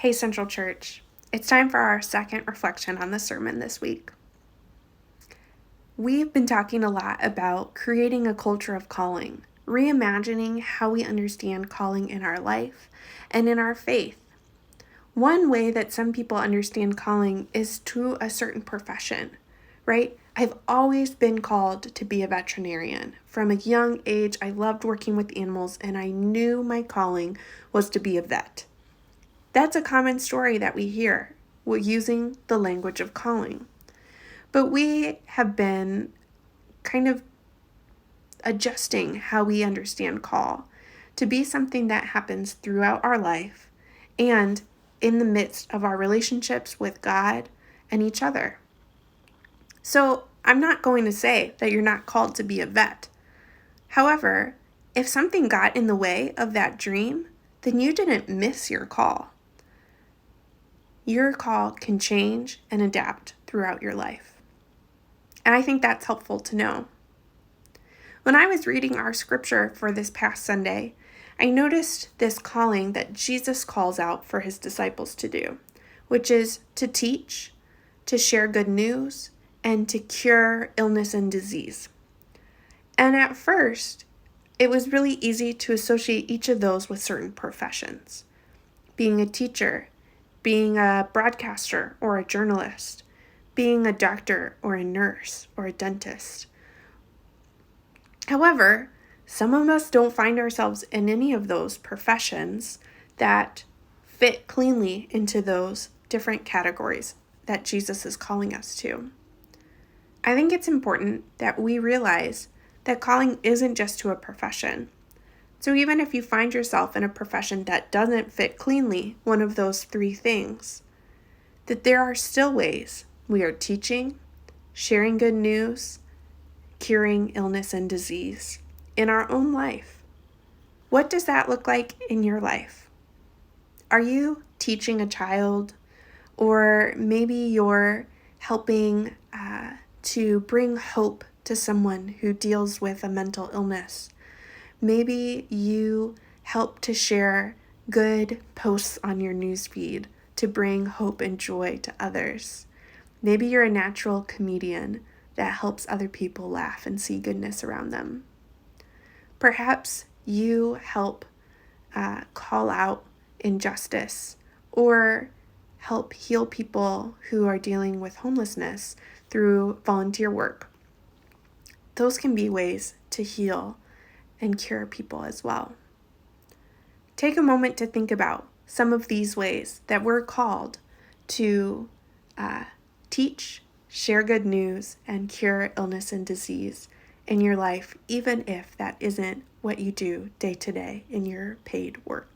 Hey, Central Church. It's time for our second reflection on the sermon this week. We've been talking a lot about creating a culture of calling, reimagining how we understand calling in our life and in our faith. One way that some people understand calling is to a certain profession, right? I've always been called to be a veterinarian. From a young age, I loved working with animals, and I knew my calling was to be a vet. That's a common story that we hear using the language of calling. But we have been kind of adjusting how we understand call to be something that happens throughout our life and in the midst of our relationships with God and each other. So I'm not going to say that you're not called to be a vet. However, if something got in the way of that dream, then you didn't miss your call. Your call can change and adapt throughout your life. And I think that's helpful to know. When I was reading our scripture for this past Sunday, I noticed this calling that Jesus calls out for his disciples to do, which is to teach, to share good news, and to cure illness and disease. And at first, it was really easy to associate each of those with certain professions. Being a teacher, being a broadcaster or a journalist, being a doctor or a nurse or a dentist. However, some of us don't find ourselves in any of those professions that fit cleanly into those different categories that Jesus is calling us to. I think it's important that we realize that calling isn't just to a profession. So even if you find yourself in a profession that doesn't fit cleanly one of those three things, that there are still ways we are teaching, sharing good news, curing illness and disease in our own life. What does that look like in your life? Are you teaching a child, or maybe you're helping to bring hope to someone who deals with a mental illness? Maybe you help to share good posts on your newsfeed to bring hope and joy to others. Maybe you're a natural comedian that helps other people laugh and see goodness around them. Perhaps you help call out injustice or help heal people who are dealing with homelessness through volunteer work. Those can be ways to heal and cure people as well. Take a moment to think about some of these ways that we're called to teach, share good news, and cure illness and disease in your life, even if that isn't what you do day to day in your paid work.